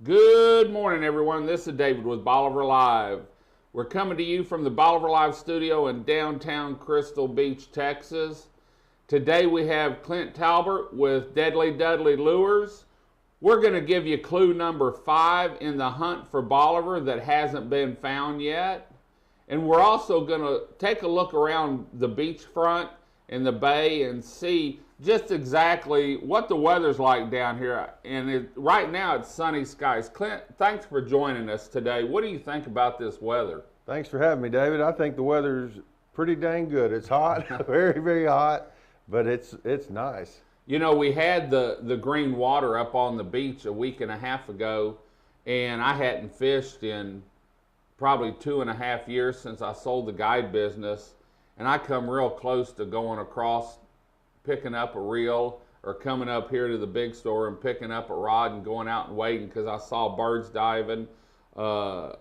Good morning, everyone. This is David with Bolivar Live. We're coming to you from the Bolivar Live studio in downtown Crystal Beach, Texas. Today we have Clint Talbot with Deadly Dudley Lures. We're going to give you clue number 5 in the hunt for Bolivar that hasn't been found yet. And we're also going to take a look around the beachfront in the bay and see just exactly what the weather's like down here. And right now it's sunny skies. Clint, thanks for joining us today. What do you think about this weather? Thanks for having me, David. I think the weather's pretty dang good. It's hot, very, very hot, but it's nice. You know, we had the green water up on the beach a week and a half ago, and I hadn't fished in probably 2.5 years since I sold the guide business, and I come real close to going across, picking up a reel, or coming up here to the big store and picking up a rod and going out and waiting because I saw birds diving, and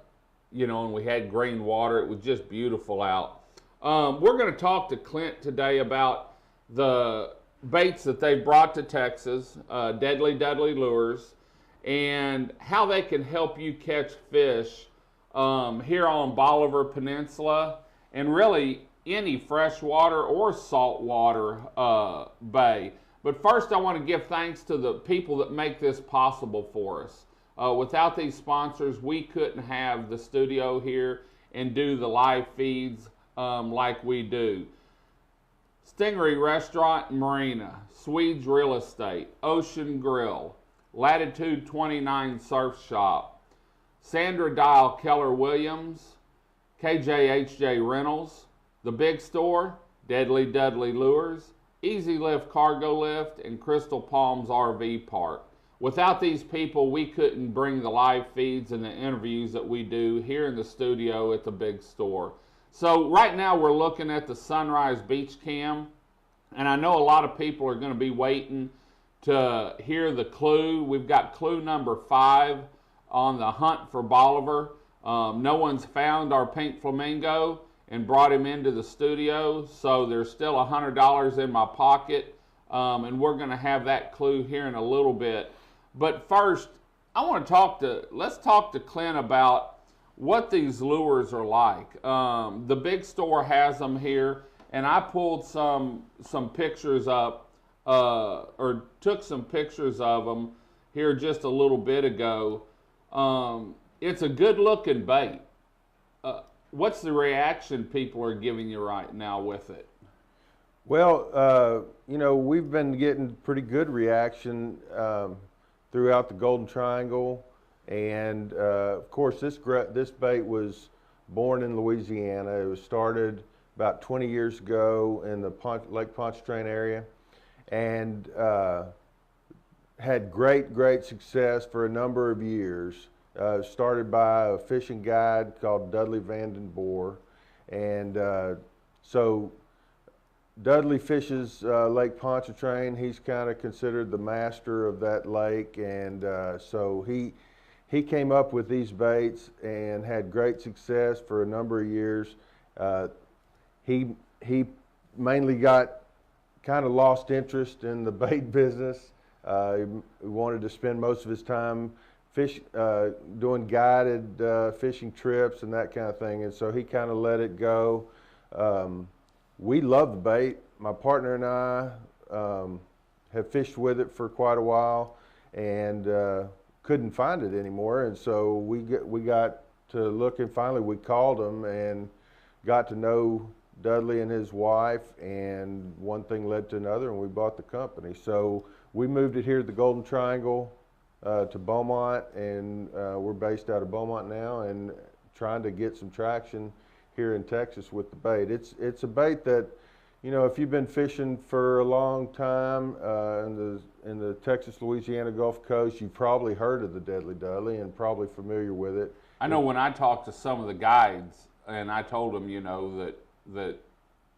we had green water. It was just beautiful out. We're going to talk to Clint today about the baits that they brought to Texas, Deadly Dudley Lures, and how they can help you catch fish here on Bolivar Peninsula, and really any freshwater or saltwater bay. But first I want to give thanks to the people that make this possible for us. Without these sponsors, we couldn't have the studio here and do the live feeds like we do. Stingery Restaurant and Marina, Swedes Real Estate, Ocean Grill, Latitude 29 Surf Shop, Sandra Dial Keller Williams, KJHJ Rentals, The Big Store, Deadly Dudley Lures, Easy Lift Cargo Lift, and Crystal Palms RV Park. Without these people, we couldn't bring the live feeds and the interviews that we do here in the studio at the Big Store. So right now we're looking at the Sunrise Beach Cam, and I know a lot of people are going to be waiting to hear the clue. We've got clue number 5 on the hunt for Bolivar. No one's found our pink flamingo and brought him into the studio, so there's still $100 in my pocket, and we're going to have that clue here in a little bit. But first, let's talk to Clint about what these lures are like. The Big Store has them here, and I pulled some pictures up, or took some pictures of them here just a little bit ago. It's a good looking bait. What's the reaction people are giving you right now with it? Well, we've been getting pretty good reaction throughout the Golden Triangle, and of course this bait was born in Louisiana. It was started about 20 years ago in the Lake Pontchartrain area, and had great success for a number of years. Started by a fishing guide called Dudley Vanden Boer, and so Dudley fishes Lake Pontchartrain. He's kind of considered the master of that lake, and so he came up with these baits and had great success for a number of years. He mainly got kind of lost interest in the bait business. He wanted to spend most of his time doing guided fishing trips and that kind of thing, and so he kind of let it go. We love the bait. My partner and I have fished with it for quite a while, and couldn't find it anymore, and so we got to looking. Finally we called him and got to know Dudley and his wife, and one thing led to another, and we bought the company. So we moved it here to the Golden Triangle, to Beaumont, and we're based out of Beaumont now, and trying to get some traction here in Texas with the bait. It's a bait that, if you've been fishing for a long time in the Texas, Louisiana Gulf Coast, you've probably heard of the Deadly Dudley and probably familiar with it. I know when I talked to some of the guides and I told them, that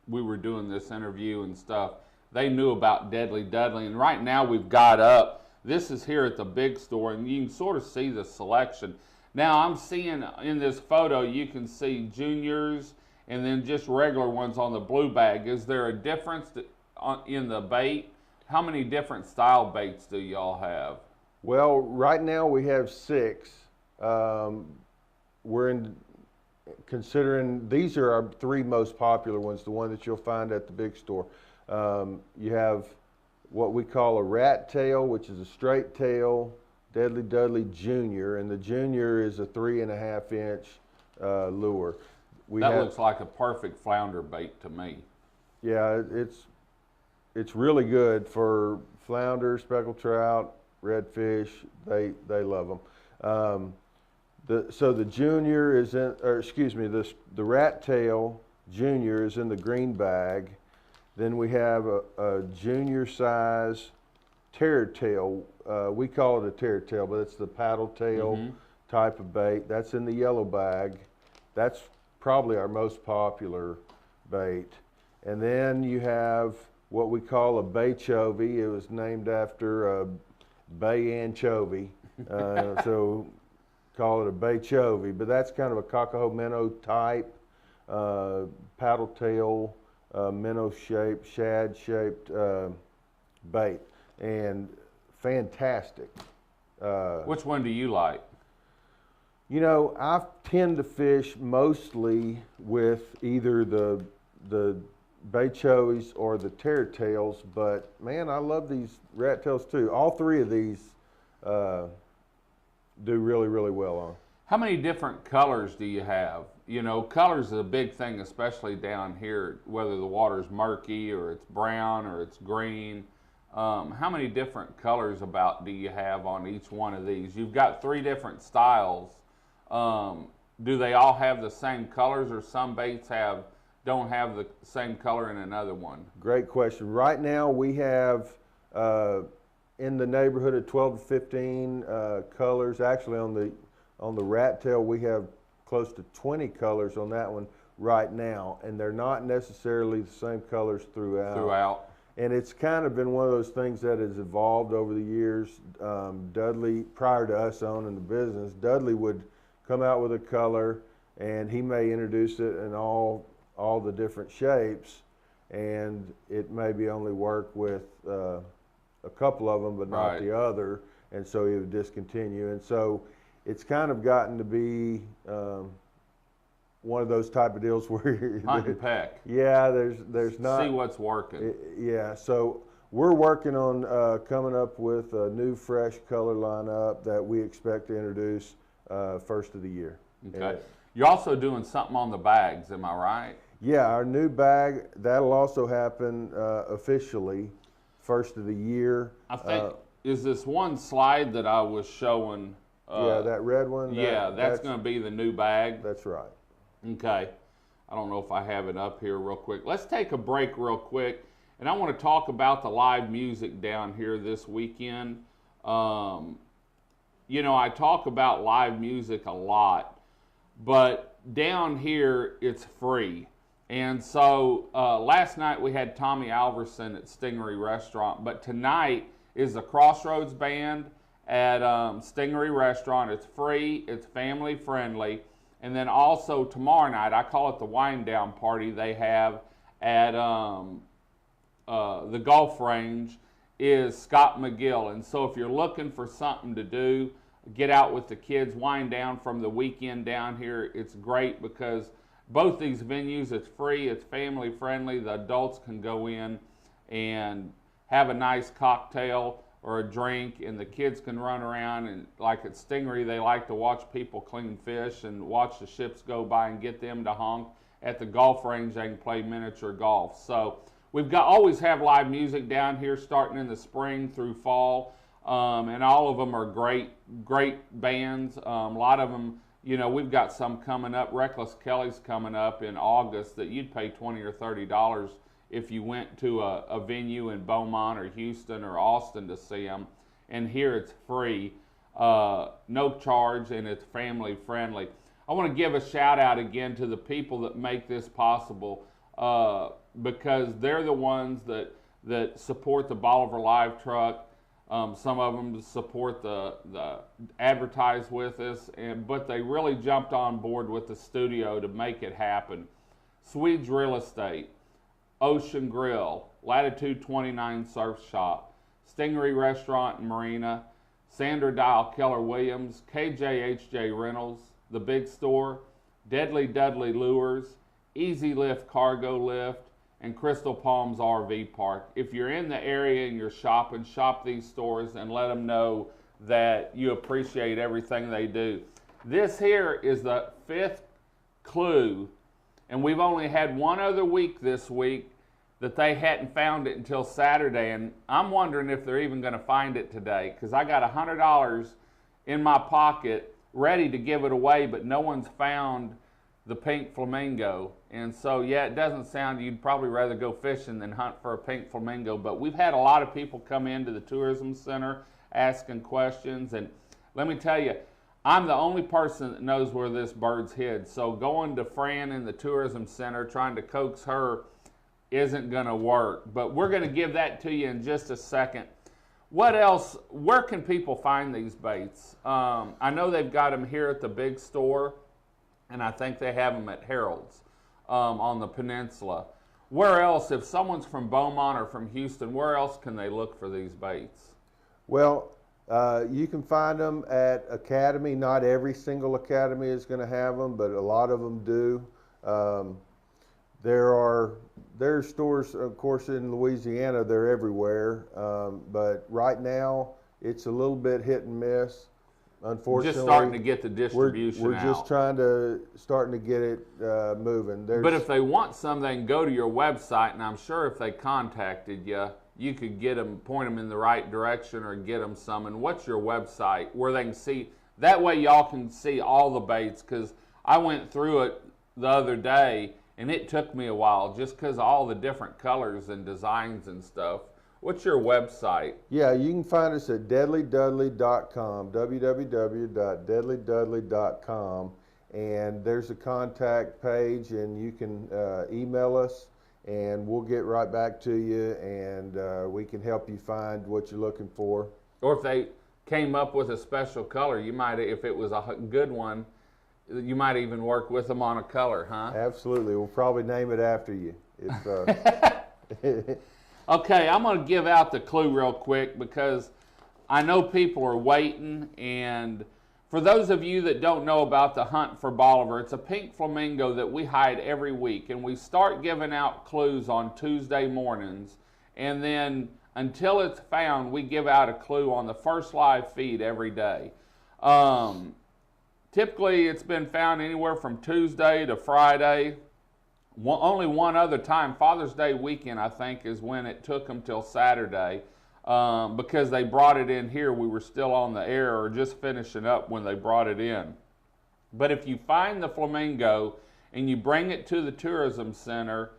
we were doing this interview and stuff, they knew about Deadly Dudley. And right now we've got up, this is here at the Big Store, and you can sort of see the selection. Now I'm seeing in this photo, you can see juniors and then just regular ones on the blue bag. Is there a difference in the bait? How many different style baits do y'all have? Well, right now we have 6. We're in considering these are our 3 most popular ones, the one that you'll find at the big store. You have what we call a rat tail, which is a straight tail Deadly Dudley Junior, and the Junior is a 3.5 inch lure. That looks like a perfect flounder bait to me. Yeah, it's really good for flounder, speckled trout, redfish. They love them. So the Junior is in, or excuse me, the rat tail Junior is in the green bag. Then we have a junior size terror tail. We call it a terror tail, but it's the paddle tail type of bait. That's in the yellow bag. That's probably our most popular bait. And then you have what we call a bay chovy. It was named after a bay anchovy, so call it a bay chovy. But that's kind of a cockahoe minnow type paddle tail, minnow shaped, shad shaped bait, and fantastic. Which one do you like? You know, I tend to fish mostly with either the bay chovies or the terror tails, but man, I love these rat tails too. All 3 of these do really, really well on. How many different colors do you have? You know, colors is a big thing, especially down here, whether the water's murky or it's brown or it's green. How many different colors do you have on each one of these? You've got 3 different styles. Do they all have the same colors, or some baits don't have the same color in another one? Great question. Right now we have in the neighborhood of 12 to 15 colors. Actually, on the rat tail, we have close to 20 colors on that one right now, and they're not necessarily the same colors throughout. And it's kind of been one of those things that has evolved over the years. Dudley, prior to us owning the business, Dudley would come out with a color, and he may introduce it in all the different shapes, and it maybe only work with a couple of them, but not the other, and so he would discontinue. And so it's kind of gotten to be one of those type of deals where hunt and peck. Yeah, there's not. See what's working. Yeah, so we're working on coming up with a new fresh color lineup that we expect to introduce first of the year. Okay. You're also doing something on the bags, am I right? Yeah, our new bag, that'll also happen officially first of the year. I think, is this one slide that I was showing? Yeah, that red one? That's going to be the new bag? That's right. Okay. I don't know if I have it up here real quick. Let's take a break real quick, and I want to talk about the live music down here this weekend. You know, I talk about live music a lot, but down here it's free. And so last night we had Tommy Alverson at Stingery Restaurant, but tonight is the Crossroads Band at Stingery Restaurant. It's free, it's family friendly. And then also tomorrow night, I call it the wind down party they have at the golf range, is Scott McGill. And so if you're looking for something to do, get out with the kids, wind down from the weekend down here. It's great because both these venues, it's free, it's family friendly. The adults can go in and have a nice cocktail or a drink, and the kids can run around. And like at Stingery, they like to watch people clean fish and watch the ships go by and get them to honk. At the golf range, they can play miniature golf. So we've always have live music down here starting in the spring through fall, and all of them are great bands. A lot of them, you know, we've got some coming up. Reckless Kelly's coming up in August that you'd pay $20 or $30 if you went to a venue in Beaumont or Houston or Austin to see them. And here it's free, no charge, and it's family friendly. I want to give a shout out again to the people that make this possible, because they're the ones that support the Bolivar Live Truck. Some of them support the advertise with us, but they really jumped on board with the studio to make it happen. Swedes Real Estate, Ocean Grill, Latitude 29 Surf Shop, Stingery Restaurant and Marina, Sandra Dial Keller Williams, KJHJ Rentals, The Big Store, Deadly Dudley Lures, Easy Lift Cargo Lift, and Crystal Palms RV Park. If you're in the area and you're shopping, shop these stores and let them know that you appreciate everything they do. This here is the 5th clue, and we've only had one other week this week that they hadn't found it until Saturday, and I'm wondering if they're even going to find it today, because I got $100 in my pocket ready to give it away, but no one's found the pink flamingo. And so, yeah, it doesn't sound, you'd probably rather go fishing than hunt for a pink flamingo, but we've had a lot of people come into the tourism center asking questions, and let me tell you, I'm the only person that knows where this bird's hid, so going to Fran in the tourism center trying to coax her isn't going to work, but we're going to give that to you in just a second. What else? Where can people find these baits? I know they've got them here at the Big Store, and I think they have them at Harold's on the Peninsula. Where else, if someone's from Beaumont or from Houston, where else can they look for these baits? Well, you can find them at Academy. Not every single Academy is going to have them, but a lot of them do. There are stores, of course, in Louisiana. They're everywhere, but right now it's a little bit hit and miss. Unfortunately, just starting to get the distribution we're just starting to get it moving. But if they want some, they can go to your website, and I'm sure if they contacted you, you could get them, point them in the right direction, or get them some. And what's your website where they can see? That way, y'all can see all the baits, because I went through it the other day. And it took me a while just because of all the different colors and designs and stuff. What's your website? Yeah, you can find us at deadlydudley.com, www.deadlydudley.com. And there's a contact page, and you can email us, and we'll get right back to you, and we can help you find what you're looking for. Or if they came up with a special color, you might, if it was a good one, you might even work with them on a color, huh? Absolutely. We'll probably name it after you. Okay, I'm going to give out the clue real quick because I know people are waiting. And for those of you that don't know about the hunt for Bolivar, it's a pink flamingo that we hide every week. And we start giving out clues on Tuesday mornings. And then until it's found, we give out a clue on the first live feed every day. Typically, it's been found anywhere from Tuesday to Friday. Only one other time, Father's Day weekend, I think, is when it took them till Saturday because they brought it in here. We were still on the air or just finishing up when they brought it in. But if you find the flamingo and you bring it to the tourism center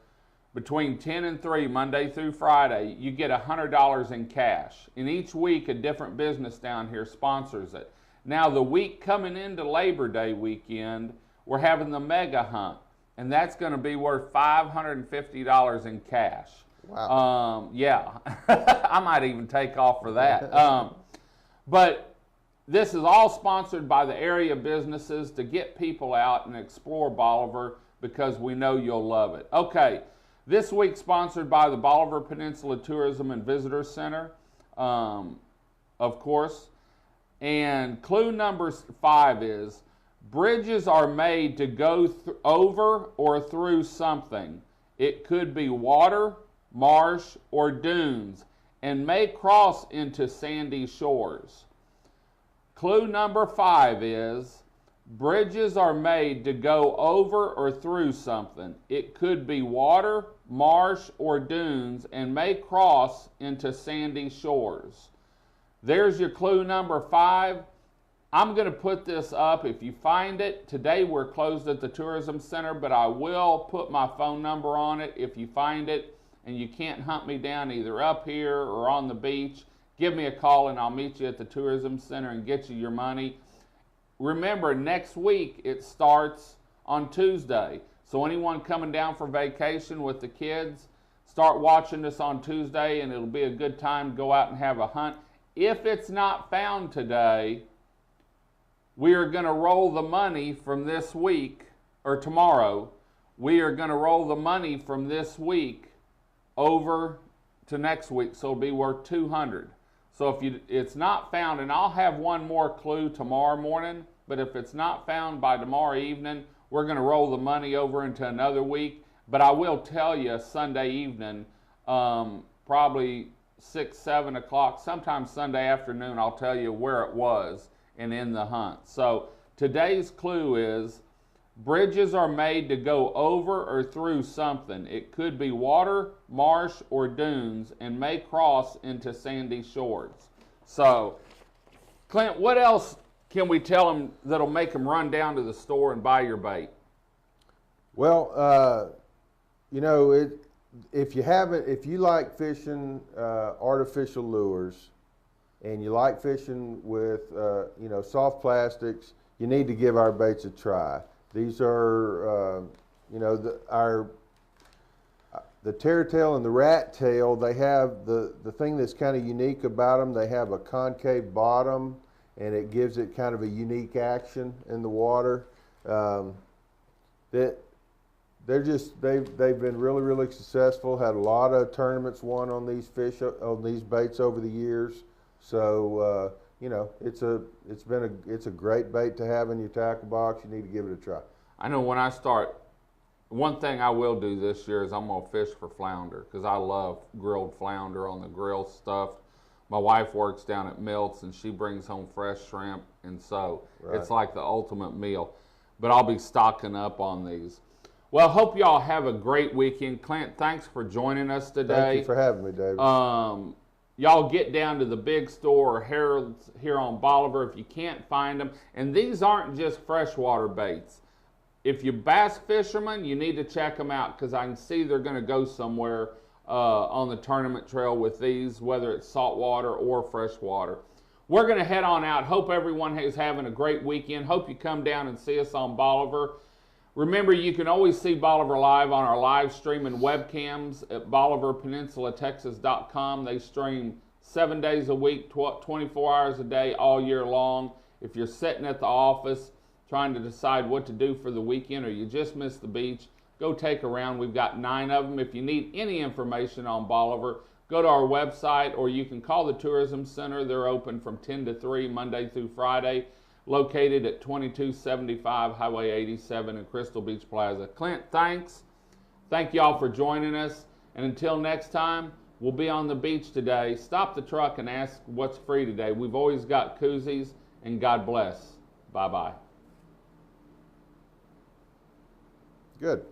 between 10 and 3, Monday through Friday, you get $100 in cash. And each week, a different business down here sponsors it. Now, the week coming into Labor Day weekend, we're having the mega hunt, and that's going to be worth $550 in cash. Wow. Yeah, I might even take off for that. But this is all sponsored by the area businesses to get people out and explore Bolivar because we know you'll love it. Okay, this week sponsored by the Bolivar Peninsula Tourism and Visitor Center, of course. And clue number 5 is, bridges are made to go over or through something. It could be water, marsh, or dunes, and may cross into sandy shores. Clue number 5 is, bridges are made to go over or through something. It could be water, marsh, or dunes, and may cross into sandy shores. There's your clue number 5. I'm going to put this up if you find it. Today we're closed at the tourism center, but I will put my phone number on it. If you find it and you can't hunt me down either up here or on the beach, give me a call and I'll meet you at the tourism center and get you your money. Remember, next week it starts on Tuesday. So anyone coming down for vacation with the kids, start watching this on Tuesday and it'll be a good time to go out and have a hunt. If it's not found today, we are going to roll the money from this week, or tomorrow, we are going to roll the money from this week over to next week, so it'll be worth $200. So if it's not found, and I'll have one more clue tomorrow morning, but if it's not found by tomorrow evening, we're going to roll the money over into another week. But I will tell you Sunday evening, probably 6, 7 o'clock, sometimes Sunday afternoon, I'll tell you where it was and in the hunt. So today's clue is bridges are made to go over or through something. It could be water, marsh, or dunes, and may cross into sandy shores. So, Clint, what else can we tell them that'll make them run down to the store and buy your bait? Well, you know, if you like fishing artificial lures, and you like fishing with you know, soft plastics, you need to give our baits a try. These are, you know, the terratail and the rat tail. They have the thing that's kind of unique about them. They have a concave bottom, and it gives it kind of a unique action in the water. They've been really successful. Had a lot of tournaments won on these baits over the years. So you know, it's a great bait to have in your tackle box. You need to give it a try. I know when I start, one thing I will do this year is I'm going to fish for flounder, because I love grilled flounder on the grill stuff. My wife works down at Milt's, and she brings home fresh shrimp, and so it's like the ultimate meal. But I'll be stocking up on these. Well, hope y'all have a great weekend. Clint, thanks for joining us today. Thank you for having me, David. Y'all get down to the big store or Harold's here on Bolivar if you can't find them. And these aren't just freshwater baits. If you're bass fishermen, you need to check them out, because I can see they're going to go somewhere on the tournament trail with these, whether it's saltwater or freshwater. We're going to head on out. Hope everyone is having a great weekend. Hope you come down and see us on Bolivar. Remember, you can always see Bolivar live on our live stream and webcams at BolivarPeninsulaTexas.com. They stream 7 days a week, 24 hours a day, all year long. If you're sitting at the office trying to decide what to do for the weekend, or you just missed the beach, go take a round. We've got 9 of them. If you need any information on Bolivar, go to our website, or you can call the Tourism Center. They're open from 10 to 3, Monday through Friday. Located at 2275 Highway 87 in Crystal Beach Plaza. Clint, thanks. Thank y'all for joining us. And until next time, we'll be on the beach today. Stop the truck and ask what's free today. We've always got koozies, and God bless. Bye-bye. Good.